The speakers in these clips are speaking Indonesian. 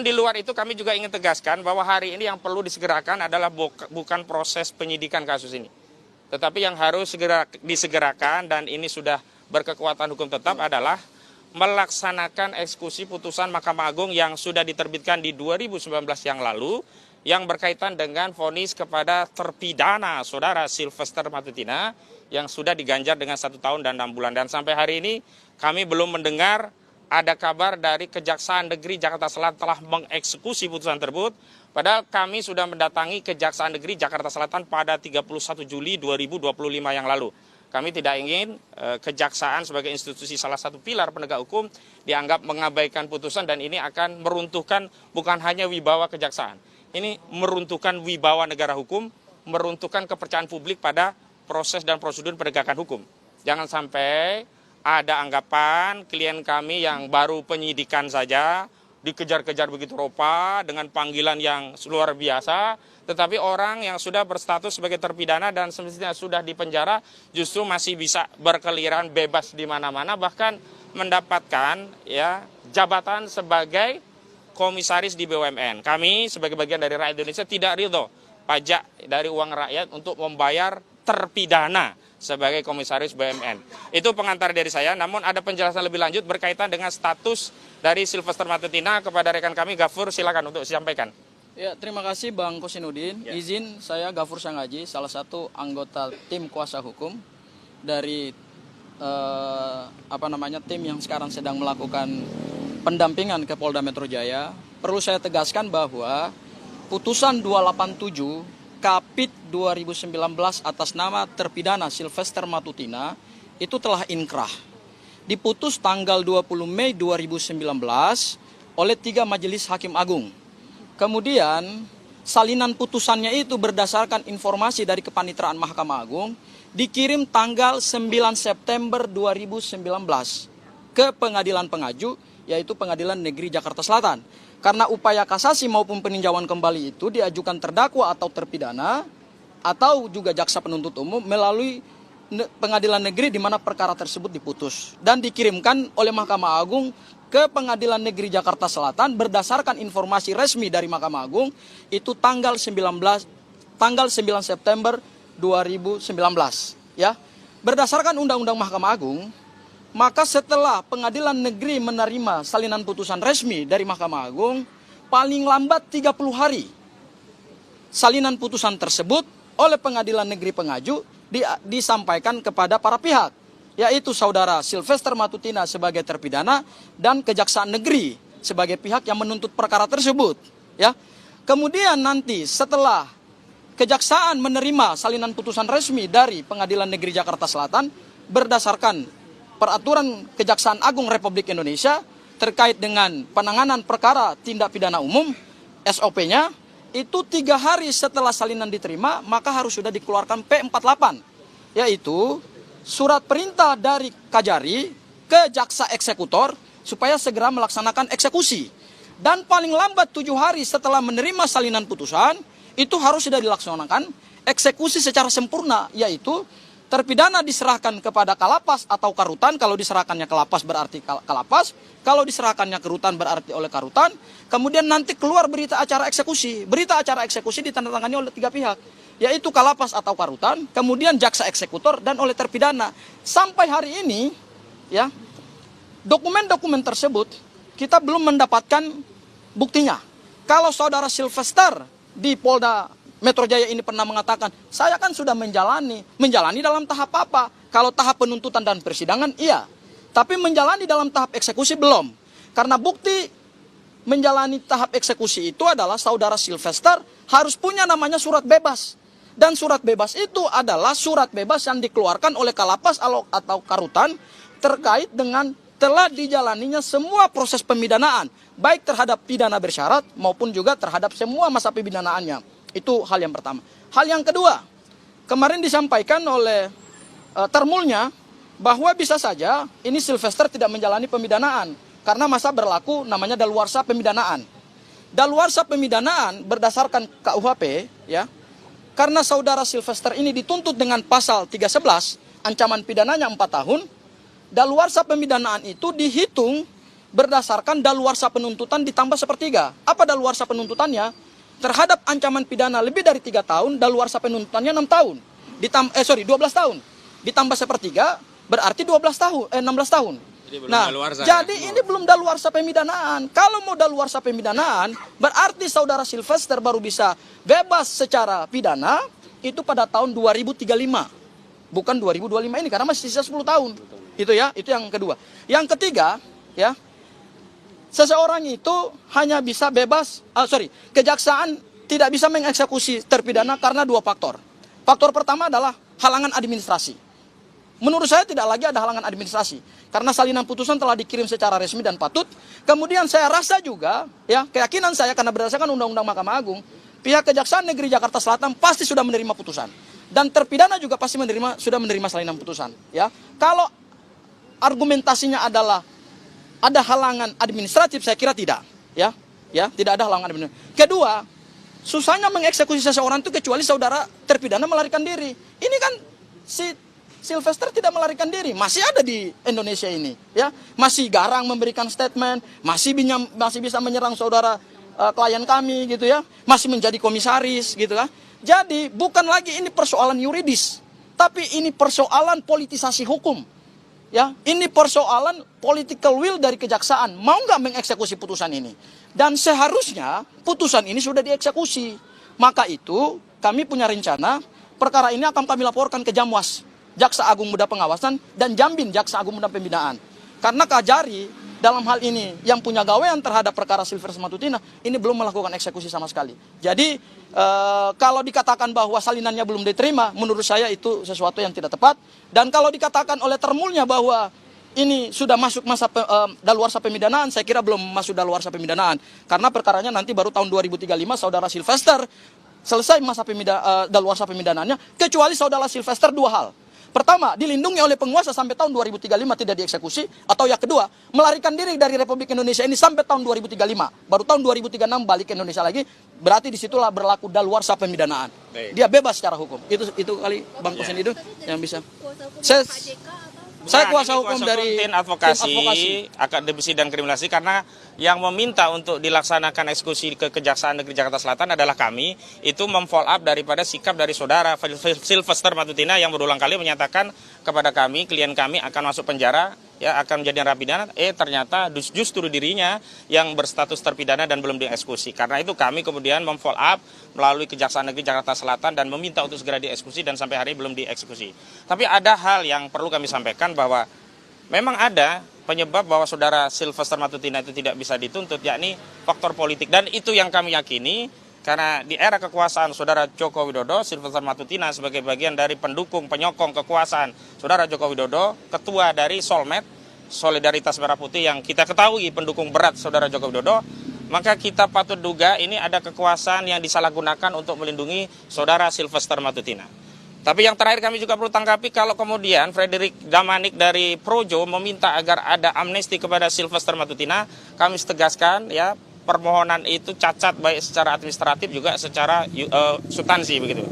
Di luar itu kami juga ingin tegaskan bahwa hari ini yang perlu disegerakan adalah bukan proses penyidikan kasus ini. Tetapi yang harus segera disegerakan dan ini sudah berkekuatan hukum tetap adalah melaksanakan eksekusi putusan Mahkamah Agung yang sudah diterbitkan di 2019 yang lalu yang berkaitan dengan vonis kepada terpidana saudara Sylvester Matutina yang sudah diganjar dengan 1 tahun dan 6 bulan. Dan sampai hari ini kami belum mendengar ada kabar dari Kejaksaan Negeri Jakarta Selatan telah mengeksekusi putusan tersebut. Padahal kami sudah mendatangi Kejaksaan Negeri Jakarta Selatan pada 31 Juli 2025 yang lalu. Kami tidak ingin kejaksaan sebagai institusi salah satu pilar penegak hukum dianggap mengabaikan putusan dan ini akan meruntuhkan bukan hanya wibawa kejaksaan. Ini meruntuhkan wibawa negara hukum, meruntuhkan kepercayaan publik pada proses dan prosedur penegakan hukum. Jangan sampai ada anggapan klien kami yang baru penyidikan saja dikejar-kejar begitu rupa dengan panggilan yang luar biasa, tetapi orang yang sudah berstatus sebagai terpidana dan semestinya sudah dipenjara justru masih bisa berkeliaran bebas di mana-mana, bahkan mendapatkan jabatan sebagai komisaris di BUMN. Kami sebagai bagian dari rakyat Indonesia tidak ridho pajak dari uang rakyat untuk membayar terpidana sebagai komisaris BUMN. Itu pengantar dari saya, namun ada penjelasan lebih lanjut berkaitan dengan status dari Sylvester Matutina kepada rekan kami. Gafur, silakan untuk disampaikan. Ya, terima kasih Bang Kosinudin. Ya. Izin saya Gafur Sangaji, salah satu anggota tim kuasa hukum dari tim yang sekarang sedang melakukan pendampingan ke Polda Metro Jaya. Perlu saya tegaskan bahwa putusan 287 Kapit 2019 atas nama terpidana Sylvester Matutina itu telah inkrah. Diputus tanggal 20 Mei 2019 oleh 3 Majelis Hakim Agung. Kemudian salinan putusannya itu berdasarkan informasi dari Kepanitraan Mahkamah Agung dikirim tanggal 9 September 2019 ke pengadilan pengaju, yaitu Pengadilan Negeri Jakarta Selatan. Karena upaya kasasi maupun peninjauan kembali itu diajukan terdakwa atau terpidana atau juga jaksa penuntut umum melalui pengadilan negeri di mana perkara tersebut diputus dan dikirimkan oleh Mahkamah Agung ke Pengadilan Negeri Jakarta Selatan berdasarkan informasi resmi dari Mahkamah Agung itu tanggal 9 September 2019 ya. Berdasarkan Undang-Undang Mahkamah Agung, maka setelah pengadilan negeri menerima salinan putusan resmi dari Mahkamah Agung, paling lambat 30 hari salinan putusan tersebut oleh pengadilan negeri pengaju disampaikan kepada para pihak, yaitu saudara Sylvester Matutina sebagai terpidana dan Kejaksaan Negeri sebagai pihak yang menuntut perkara tersebut. Ya. Kemudian nanti setelah Kejaksaan menerima salinan putusan resmi dari Pengadilan Negeri Jakarta Selatan berdasarkan Peraturan Kejaksaan Agung Republik Indonesia terkait dengan penanganan perkara tindak pidana umum, SOP-nya, itu 3 hari setelah salinan diterima, maka harus sudah dikeluarkan P48, yaitu surat perintah dari Kajari ke jaksa eksekutor supaya segera melaksanakan eksekusi. Dan paling lambat 7 hari setelah menerima salinan putusan, itu harus sudah dilaksanakan eksekusi secara sempurna, yaitu terpidana diserahkan kepada Kalapas atau Karutan. Kalau diserahkannya ke lapas berarti Kalapas, kalau diserahkannya ke Rutan berarti oleh Karutan. Kemudian nanti keluar berita acara eksekusi. Berita acara eksekusi ditandatangani oleh 3 pihak, yaitu Kalapas atau Karutan, kemudian jaksa eksekutor dan oleh terpidana. Sampai hari ini ya, dokumen-dokumen tersebut kita belum mendapatkan buktinya. Kalau saudara Sylvester di Polda Metro Jaya ini pernah mengatakan, saya kan sudah menjalani dalam tahap apa? Kalau tahap penuntutan dan persidangan, iya. Tapi menjalani dalam tahap eksekusi belum. Karena bukti menjalani tahap eksekusi itu adalah saudara Sylvester harus punya namanya surat bebas. Dan surat bebas itu adalah surat bebas yang dikeluarkan oleh Kalapas atau Karutan terkait dengan telah dijalaninya semua proses pemidanaan, baik terhadap pidana bersyarat maupun juga terhadap semua masa pemidanaannya. Itu hal yang pertama. Hal yang kedua, kemarin disampaikan oleh termulnya bahwa bisa saja ini Sylvester tidak menjalani pemidanaan karena masa berlaku namanya daluarsa pemidanaan. Daluarsa pemidanaan berdasarkan KUHP ya. Karena saudara Sylvester ini dituntut dengan pasal 311, ancaman pidananya 4 tahun, daluarsa pemidanaan itu dihitung berdasarkan daluarsa penuntutan ditambah sepertiga. Apa daluarsa penuntutannya? Terhadap ancaman pidana lebih dari 3 tahun, daluarsa penuntutannya 6 tahun. 12 tahun. Ditambah sepertiga berarti 16 tahun. Jadi ini belum daluarsa pemidanaan. Kalau mau daluarsa pemidanaan, berarti saudara Sylvester baru bisa bebas secara pidana itu pada tahun 2035. Bukan 2025 ini karena masih sisa 10 tahun. Itu ya, itu yang kedua. Yang ketiga, ya. Seseorang itu hanya bisa bebas, kejaksaan tidak bisa mengeksekusi terpidana karena 2 faktor. Faktor pertama adalah halangan administrasi. Menurut saya tidak lagi ada halangan administrasi karena salinan putusan telah dikirim secara resmi dan patut. Kemudian saya rasa juga, ya, keyakinan saya karena berdasarkan Undang-Undang Mahkamah Agung, pihak Kejaksaan Negeri Jakarta Selatan pasti sudah menerima putusan dan terpidana juga pasti sudah menerima salinan putusan. Ya, kalau argumentasinya adalah ada halangan administratif, saya kira tidak. Ya, tidak ada halangan administratif. Kedua, susahnya mengeksekusi seseorang itu kecuali saudara terpidana melarikan diri. Ini kan si Sylvester tidak melarikan diri, masih ada di Indonesia ini, ya, masih garang memberikan statement, masih bisa menyerang saudara klien kami, gitu ya, masih menjadi komisaris, gitu kan. Jadi bukan lagi ini persoalan yuridis, tapi ini persoalan politisasi hukum, ya, ini persoalan political will dari kejaksaan, mau nggak mengeksekusi putusan ini, dan seharusnya putusan ini sudah dieksekusi. Maka itu kami punya rencana perkara ini akan kami laporkan ke Jamwas, Jaksa Agung Muda Pengawasan, dan Jambin, Jaksa Agung Muda Pembinaan. Karena Kajari dalam hal ini yang punya gawean terhadap perkara Sylvester Matutina ini belum melakukan eksekusi sama sekali. Jadi kalau dikatakan bahwa salinannya belum diterima, menurut saya itu sesuatu yang tidak tepat. Dan kalau dikatakan oleh termulnya bahwa ini sudah masuk masa daluarsa pemidanaan, saya kira belum masuk daluarsa pemidanaan. Karena perkaranya nanti baru tahun 2035 saudara Sylvester selesai masa daluarsa pemidanaannya, kecuali saudara Sylvester 2 hal. Pertama, dilindungi oleh penguasa sampai tahun 2035 tidak dieksekusi. Atau yang kedua, melarikan diri dari Republik Indonesia ini sampai tahun 2035. Baru tahun 2036 balik ke Indonesia lagi, berarti disitulah berlaku daluarsa pemidanaan. Dia bebas secara hukum. Itu kali Bang Kosen itu yang bisa. Saya kuasa hukum dari tim advokasi, akademisi dan kriminalisasi, karena yang meminta untuk dilaksanakan eksekusi ke Kejaksaan Negeri Jakarta Selatan adalah kami, itu memfollow up daripada sikap dari saudara Sylvester Matutina yang berulang kali menyatakan kepada kami, klien kami akan masuk penjara, ya, akan menjadi narapidana, ternyata justru dirinya yang berstatus terpidana dan belum dieksekusi. Karena itu kami kemudian memfollow up melalui Kejaksaan Negeri Jakarta Selatan dan meminta untuk segera dieksekusi, dan sampai hari ini belum dieksekusi. Tapi ada hal yang perlu kami sampaikan, bahwa memang ada penyebab bahwa saudara Sylvester Matutina itu tidak bisa dituntut, yakni faktor politik. Dan itu yang kami yakini, karena di era kekuasaan saudara Joko Widodo, Sylvester Matutina sebagai bagian dari pendukung penyokong kekuasaan saudara Joko Widodo, ketua dari Solmed, Solidaritas Merah Putih, yang kita ketahui pendukung berat saudara Joko Widodo, maka kita patut duga ini ada kekuasaan yang disalahgunakan untuk melindungi saudara Sylvester Matutina. Tapi yang terakhir kami juga perlu tanggapi, kalau kemudian Frederick Damanik dari Projo meminta agar ada amnesti kepada Sylvester Matutina, kami tegaskan, ya, permohonan itu cacat baik secara administratif juga secara substansi begitu.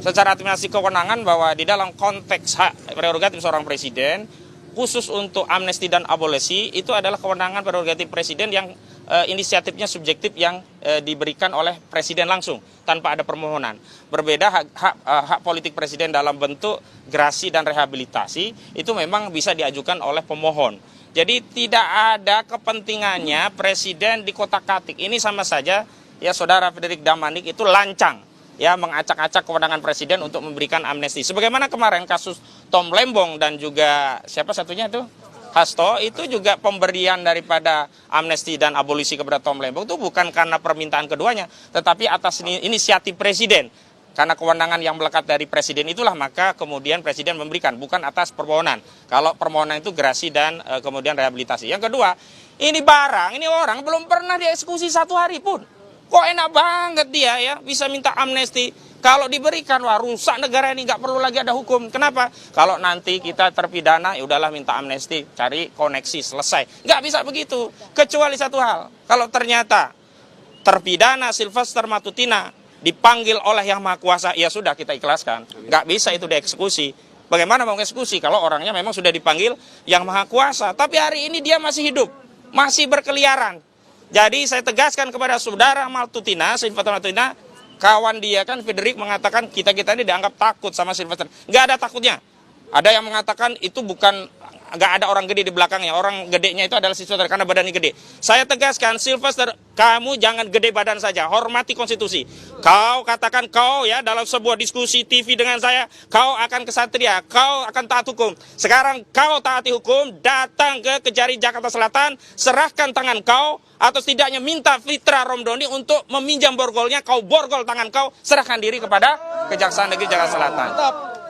Secara administrasi kewenangan bahwa di dalam konteks hak prerogatif seorang presiden, khusus untuk amnesti dan abolisi itu adalah kewenangan prerogatif presiden yang inisiatifnya subjektif yang diberikan oleh presiden langsung tanpa ada permohonan. Berbeda hak politik presiden dalam bentuk grasi dan rehabilitasi itu memang bisa diajukan oleh pemohon. Jadi tidak ada kepentingannya presiden di kotak-katik. Ini sama saja, ya, saudara Frederick Damanik itu lancang, ya, mengacak-acak kewenangan presiden untuk memberikan amnesti. Sebagaimana kemarin kasus Tom Lembong dan juga siapa satunya itu? Hasto, itu juga pemberian daripada amnesti dan abolisi kepada Tom Lembong itu bukan karena permintaan keduanya, tetapi atas inisiatif presiden. Karena kewenangan yang melekat dari presiden itulah maka kemudian presiden memberikan, bukan atas permohonan. Kalau permohonan itu gerasi dan kemudian rehabilitasi. Yang kedua, ini barang, ini orang belum pernah dieksekusi 1 hari pun. Kok enak banget dia, ya, bisa minta amnesti. Kalau diberikan, wah, rusak negara ini, nggak perlu lagi ada hukum. Kenapa? Kalau nanti kita terpidana, ya udahlah minta amnesti, cari koneksi, selesai. Nggak bisa begitu. Kecuali satu hal, kalau ternyata terpidana Sylvester Matutina dipanggil oleh Yang Maha Kuasa, ya sudah kita ikhlaskan. Nggak bisa itu dieksekusi. Bagaimana mau eksekusi kalau orangnya memang sudah dipanggil Yang Maha Kuasa, tapi hari ini dia masih hidup. masih berkeliaran. Jadi saya tegaskan kepada saudara Maltutina, Sylvester Maltutina, kawan dia kan Frederick mengatakan kita-kita ini dianggap takut sama Sylvester. Nggak ada takutnya. Ada yang mengatakan itu bukan, nggak ada orang gede di belakangnya. Orang gedenya itu adalah Sylvester karena badannya gede. Saya tegaskan, Sylvester, kamu jangan gede badan saja. Hormati konstitusi. Kau katakan kau ya dalam sebuah diskusi TV dengan saya, kau akan kesatria, kau akan taat hukum. Sekarang kau taati hukum, datang ke Kejari Jakarta Selatan, serahkan tangan kau, atau setidaknya minta Fitra Romdoni untuk meminjam borgolnya, kau borgol tangan kau, serahkan diri kepada Kejaksaan Negeri Jakarta Selatan.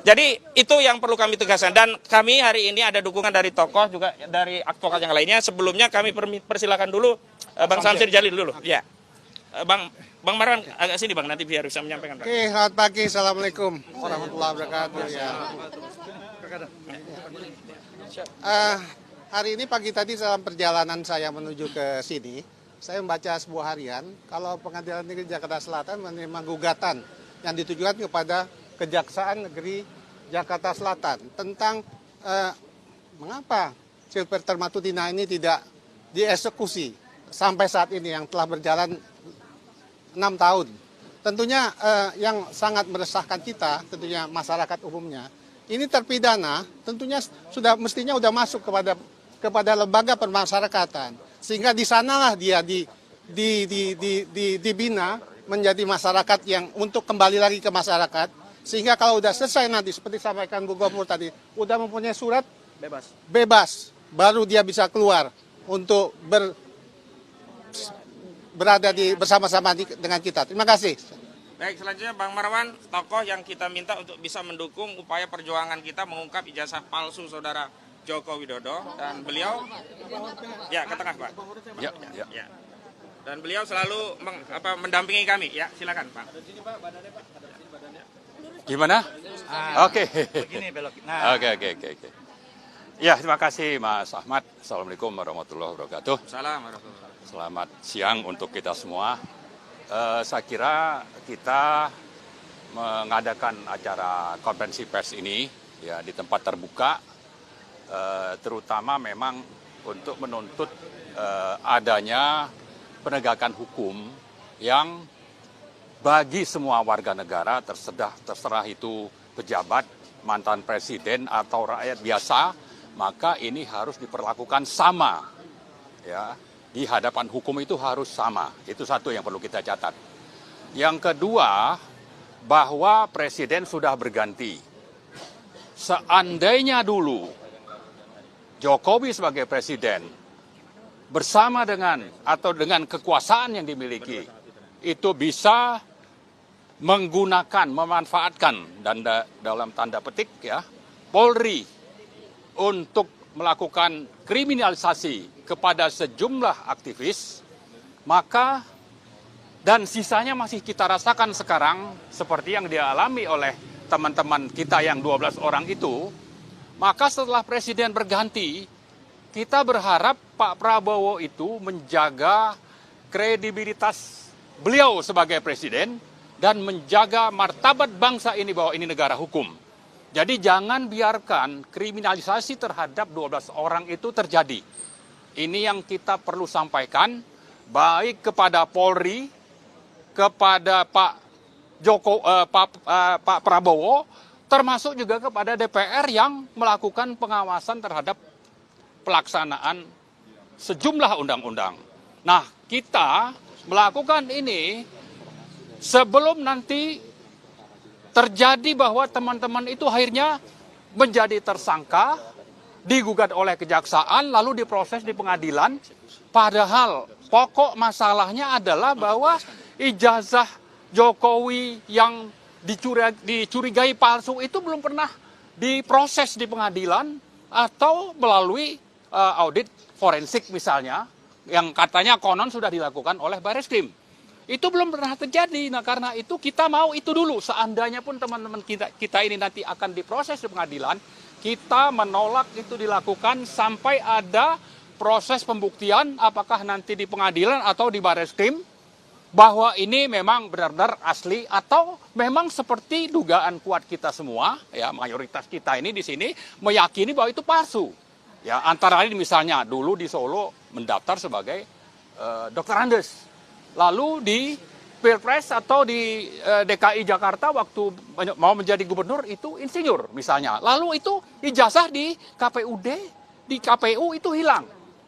Jadi itu yang perlu kami tegaskan, dan kami hari ini ada dukungan dari tokoh juga dari advokat yang lainnya. Sebelumnya kami persilakan dulu Bang Samsir Jalil dulu. Ya, Bang Marwan agak sini Bang, nanti biar bisa menyampaikan. Bang. Oke, selamat pagi, assalamualaikum warahmatullahi wabarakatuh. Ya. Hari ini pagi tadi dalam perjalanan saya menuju ke sini, saya membaca sebuah harian kalau Pengadilan Negeri Jakarta Selatan menerima gugatan yang ditujukan kepada Kejaksaan Negeri Jakarta Selatan tentang mengapa Sylvester Maltutina ini tidak dieksekusi sampai saat ini yang telah berjalan 6 tahun. Tentunya yang sangat meresahkan kita, tentunya masyarakat umumnya, ini terpidana tentunya mestinya sudah masuk kepada lembaga pemasyarakatan, sehingga di sanalah dia dibina menjadi masyarakat yang untuk kembali lagi ke masyarakat. Sehingga kalau udah selesai nanti, seperti sampaikan Bu Gofur tadi, udah mempunyai surat bebas, baru dia bisa keluar untuk berada bersama-sama dengan kita. Terima kasih. Baik, selanjutnya Bang Marwan, tokoh yang kita minta untuk bisa mendukung upaya perjuangan kita mengungkap ijazah palsu saudara Joko Widodo, dan beliau ya ke tengah Pak. Ya. Dan beliau selalu mendampingi kami. Ya, silakan Pak. Gimana? Oke. Begini belok. Nah. Oke. Ya, terima kasih Mas Ahmad. Assalamualaikum warahmatullahi wabarakatuh. Assalamualaikum. Selamat siang untuk kita semua. Saya kira kita mengadakan acara konferensi pers ini ya di tempat terbuka, terutama memang untuk menuntut adanya penegakan hukum yang bagi semua warga negara, terserah itu pejabat, mantan presiden atau rakyat biasa, maka ini harus diperlakukan sama. Ya, di hadapan hukum itu harus sama. Itu satu yang perlu kita catat. Yang kedua, bahwa presiden sudah berganti. Seandainya dulu Jokowi sebagai presiden bersama dengan kekuasaan yang dimiliki itu bisa menggunakan, memanfaatkan dan dalam tanda petik ya Polri untuk melakukan kriminalisasi kepada sejumlah aktivis, maka dan sisanya masih kita rasakan sekarang seperti yang dialami oleh teman-teman kita yang 12 orang itu, maka setelah presiden berganti, kita berharap Pak Prabowo itu menjaga kredibilitas beliau sebagai presiden dan menjaga martabat bangsa ini bahwa ini negara hukum. Jadi jangan biarkan kriminalisasi terhadap 12 orang itu terjadi. Ini yang kita perlu sampaikan baik kepada Polri, kepada Pak Prabowo, termasuk juga kepada DPR yang melakukan pengawasan terhadap pelaksanaan sejumlah undang-undang. Nah, kita melakukan ini sebelum nanti terjadi bahwa teman-teman itu akhirnya menjadi tersangka, digugat oleh kejaksaan, lalu diproses di pengadilan. Padahal pokok masalahnya adalah bahwa ijazah Jokowi yang dicurigai palsu itu belum pernah diproses di pengadilan atau melalui audit forensik misalnya, yang katanya konon sudah dilakukan oleh Barreskrim. Itu belum pernah terjadi. Nah, karena itu kita mau itu dulu. Seandainya pun teman-teman kita ini nanti akan diproses di pengadilan, kita menolak itu dilakukan sampai ada proses pembuktian apakah nanti di pengadilan atau di Barreskrim bahwa ini memang benar-benar asli atau memang seperti dugaan kuat kita semua, ya mayoritas kita ini di sini meyakini bahwa itu palsu. Ya, antara lain misalnya dulu di Solo mendaftar sebagai dokter Andes. Lalu di Pilpres atau di DKI Jakarta waktu mau menjadi gubernur itu insinyur misalnya. Lalu itu ijazah di KPUD, di KPU itu hilang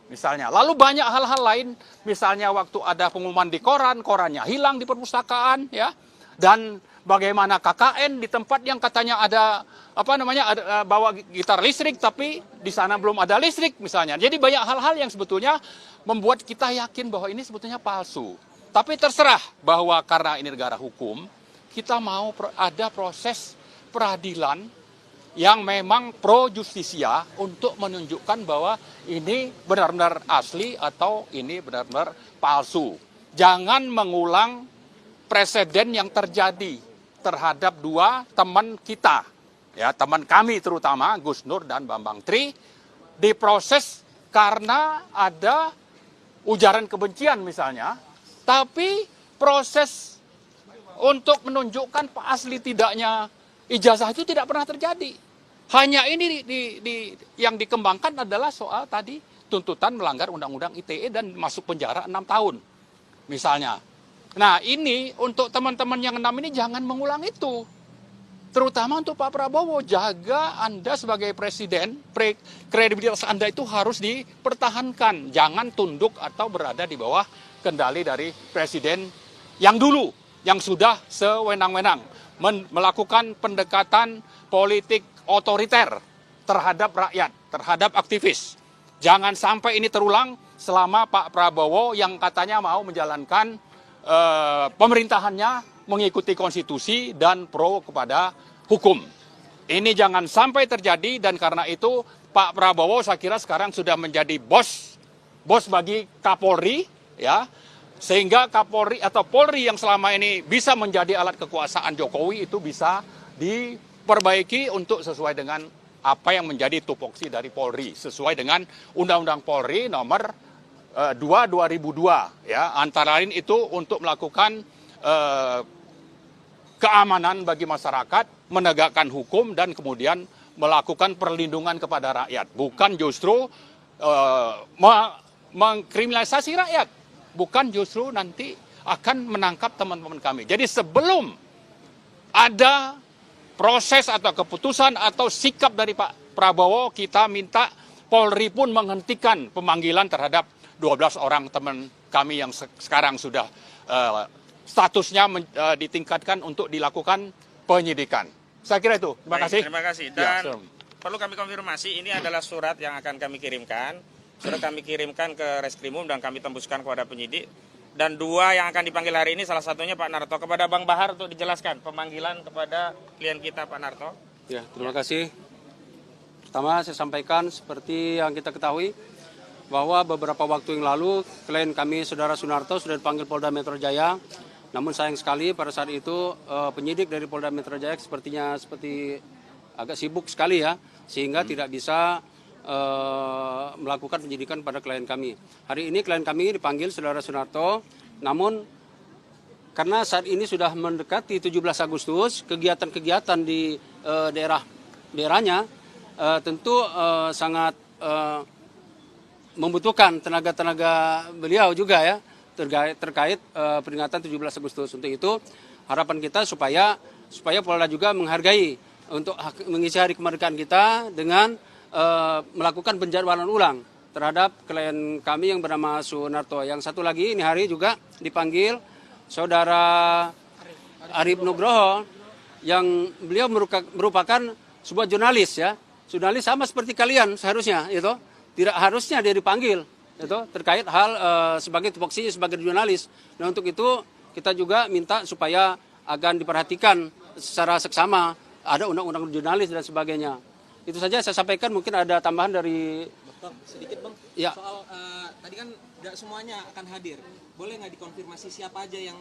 misalnya. Lalu banyak hal-hal lain, misalnya waktu ada pengumuman di koran, korannya hilang di perpustakaan ya. Dan bagaimana KKN di tempat yang katanya ada bawa gitar listrik tapi di sana belum ada listrik misalnya. Jadi banyak hal-hal yang sebetulnya membuat kita yakin bahwa ini sebetulnya palsu. Tapi terserah bahwa karena ini negara hukum, kita mau ada proses peradilan yang memang pro justisia untuk menunjukkan bahwa ini benar-benar asli atau ini benar-benar palsu. Jangan mengulang presiden yang terjadi terhadap dua teman kita, ya teman kami terutama Gus Nur dan Bambang Tri, diproses karena ada ujaran kebencian misalnya. Tapi proses untuk menunjukkan asli tidaknya ijazah itu tidak pernah terjadi. Hanya ini yang dikembangkan adalah soal tadi tuntutan melanggar Undang-Undang ITE dan masuk penjara 6 tahun misalnya. Nah ini untuk teman-teman yang 6 ini jangan mengulang itu. Terutama untuk Pak Prabowo, jaga Anda sebagai presiden, kredibilitas Anda itu harus dipertahankan. Jangan tunduk atau berada di bawah kendali dari presiden yang dulu, yang sudah sewenang-wenang melakukan pendekatan politik otoriter terhadap rakyat, terhadap aktivis. Jangan sampai ini terulang selama Pak Prabowo yang katanya mau menjalankan pemerintahannya mengikuti konstitusi dan pro kepada hukum. Ini jangan sampai terjadi dan karena itu Pak Prabowo saya kira sekarang sudah menjadi bos bagi Kapolri, ya, sehingga Kapolri atau Polri yang selama ini bisa menjadi alat kekuasaan Jokowi itu bisa diperbaiki untuk sesuai dengan apa yang menjadi tupoksi dari Polri, sesuai dengan Undang-Undang Polri nomor 2/2002, ya, antara lain itu untuk melakukan keamanan bagi masyarakat, menegakkan hukum dan kemudian melakukan perlindungan kepada rakyat, bukan justru mengkriminalisasi rakyat, bukan justru nanti akan menangkap teman-teman kami. Jadi sebelum ada proses atau keputusan atau sikap dari Pak Prabowo, kita minta Polri pun menghentikan pemanggilan terhadap 12 orang teman kami yang sekarang sudah statusnya ditingkatkan untuk dilakukan penyidikan. Saya kira itu. Terima kasih. Terima kasih. Dan perlu kami konfirmasi, ini adalah surat yang akan kami kirimkan. Sudah kami kirimkan ke Reskrimum dan kami tembuskan kepada penyidik. Dan dua yang akan dipanggil hari ini, salah satunya Pak Narto. Kepada Bang Bahar untuk dijelaskan pemanggilan kepada klien kita Pak Narto. Ya, terima kasih. Pertama saya sampaikan seperti yang kita ketahui bahwa beberapa waktu yang lalu klien kami Saudara Sunarto sudah dipanggil Polda Metro Jaya. Namun sayang sekali pada saat itu penyidik dari Polda Metro Jaya sepertinya agak sibuk sekali ya, sehingga tidak bisa melakukan penyidikan pada klien kami. Hari ini klien kami dipanggil Saudara Sunarto, namun karena saat ini sudah mendekati 17 Agustus, kegiatan-kegiatan di daerahnya tentu sangat membutuhkan tenaga-tenaga beliau juga ya, terkait peringatan 17 Agustus. Untuk itu harapan kita supaya Polda juga menghargai untuk mengisi hari kemerdekaan kita dengan melakukan penjadwalan ulang terhadap klien kami yang bernama Sunarto. Yang satu lagi ini hari juga dipanggil Saudara Arif Nugroho yang beliau merupakan sebuah jurnalis ya. Jurnalis sama seperti kalian seharusnya itu. Tidak harusnya dia dipanggil itu terkait hal sebagai tupoksinya sebagai jurnalis. Nah untuk itu kita juga minta supaya agar diperhatikan secara seksama, ada undang-undang jurnalis dan sebagainya. Itu saja saya sampaikan, mungkin ada tambahan dari Dokter, sedikit Bang, ya. soal tadi kan nggak semuanya akan hadir. Boleh nggak dikonfirmasi siapa aja yang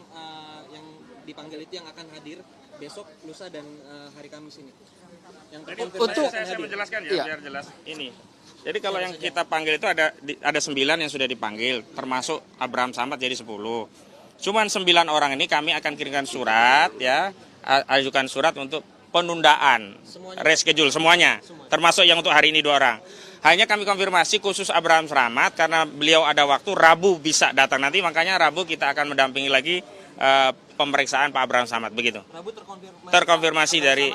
dipanggil itu yang akan hadir besok, lusa dan hari Kamis ini? Yang untuk saya menjelaskan ya, iya. biar jelas. Ini. Jadi kalau yang kita panggil itu ada 9 yang sudah dipanggil, termasuk Abraham Samad jadi 10. Cuman 9 orang ini kami akan kirimkan surat ya, ajukan surat untuk penundaan, reschedule semuanya, termasuk yang untuk hari ini 2 orang. Hanya kami konfirmasi khusus Abraham Selamat karena beliau ada waktu Rabu bisa datang nanti, makanya Rabu kita akan mendampingi lagi pemeriksaan Pak Abraham Selamat begitu. Rabu Terkonfirmasi dari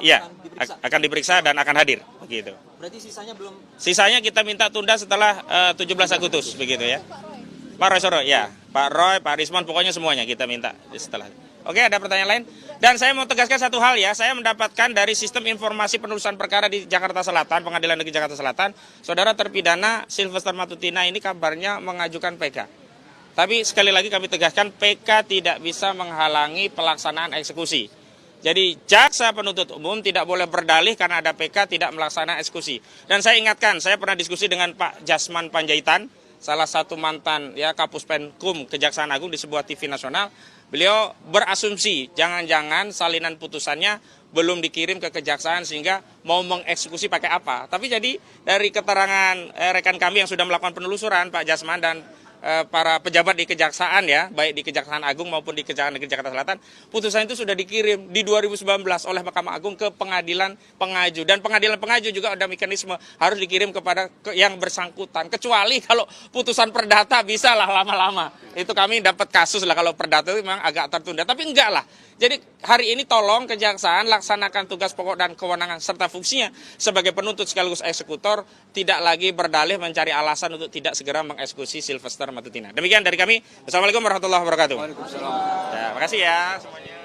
akan diperiksa dan akan hadir begitu. Berarti sisanya belum. Sisanya kita minta tunda setelah 17 Agustus begitu ya. Pak Roy Soro ya, Pak Roy, Pak Rismon, pokoknya semuanya kita minta setelah. Oke, ada pertanyaan lain? Dan saya mau tegaskan satu hal ya, saya mendapatkan dari sistem informasi penulisan perkara di Jakarta Selatan, Pengadilan Negeri Jakarta Selatan, saudara terpidana Sylvester Matutina ini kabarnya mengajukan PK. Tapi sekali lagi kami tegaskan, PK tidak bisa menghalangi pelaksanaan eksekusi. Jadi jaksa penuntut umum tidak boleh berdalih karena ada PK tidak melaksanakan eksekusi. Dan saya ingatkan, saya pernah diskusi dengan Pak Jasman Panjaitan, salah satu mantan ya Kapus Penkum Kejaksaan Agung di sebuah TV nasional. Beliau berasumsi jangan-jangan salinan putusannya belum dikirim ke kejaksaan sehingga mau mengeksekusi pakai apa. Tapi jadi dari keterangan rekan kami yang sudah melakukan penelusuran, Pak Jasman dan para pejabat di kejaksaan ya, baik di Kejaksaan Agung maupun di Kejaksaan Negeri Jakarta Selatan, putusan itu sudah dikirim di 2019 oleh Mahkamah Agung ke pengadilan pengaju. Dan pengadilan pengaju juga ada mekanisme harus dikirim kepada yang bersangkutan. Kecuali kalau putusan perdata bisa lah lama-lama. Itu kami dapat kasus lah kalau perdata itu memang agak tertunda. Tapi enggak lah. Jadi hari ini tolong kejaksaan laksanakan tugas pokok dan kewenangan serta fungsinya sebagai penuntut sekaligus eksekutor, tidak lagi berdalih mencari alasan untuk tidak segera mengeksekusi Sylvester Matutina. Demikian dari kami. Wassalamualaikum warahmatullahi wabarakatuh. Waalaikumsalam. Ya, makasih ya semuanya.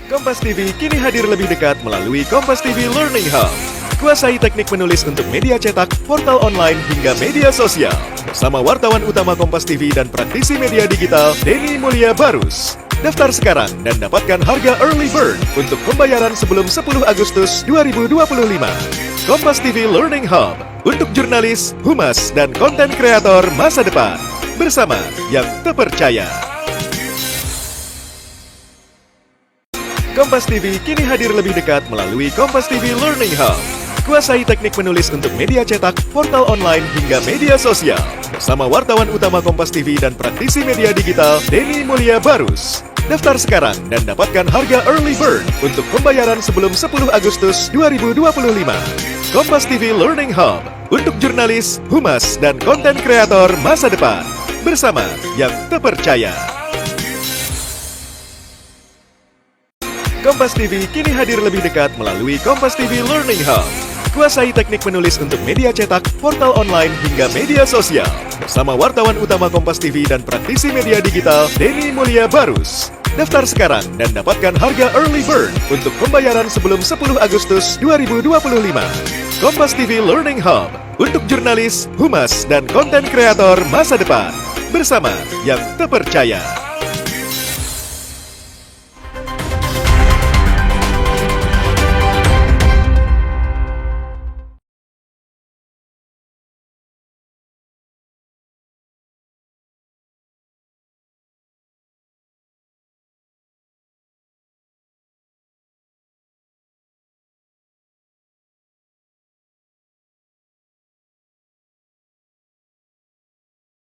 Kompas TV kini hadir lebih dekat melalui Kompas TV Learning Hub. Kuasai teknik menulis untuk media cetak, portal online, hingga media sosial. Bersama wartawan utama Kompas TV dan praktisi media digital, Denny Mulia Barus. Daftar sekarang dan dapatkan harga early bird untuk pembayaran sebelum 10 Agustus 2025. Kompas TV Learning Hub untuk jurnalis, humas, dan konten kreator masa depan. Bersama yang terpercaya. Kompas TV kini hadir lebih dekat melalui Kompas TV Learning Hub. Kuasai teknik menulis untuk media cetak, portal online, hingga media sosial. Bersama wartawan utama Kompas TV dan praktisi media digital, Denny Mulia Barus. Daftar sekarang dan dapatkan harga early bird untuk pembayaran sebelum 10 Agustus 2025. Kompas TV Learning Hub untuk jurnalis, humas, dan konten kreator masa depan. Bersama yang terpercaya. Kompas TV kini hadir lebih dekat melalui Kompas TV Learning Hub. Kuasai teknik menulis untuk media cetak, portal online, hingga media sosial. Bersama wartawan utama Kompas TV dan praktisi media digital, Denny Mulia Barus. Daftar sekarang dan dapatkan harga early bird untuk pembayaran sebelum 10 Agustus 2025. Kompas TV Learning Hub untuk jurnalis, humas, dan konten kreator masa depan. Bersama yang terpercaya.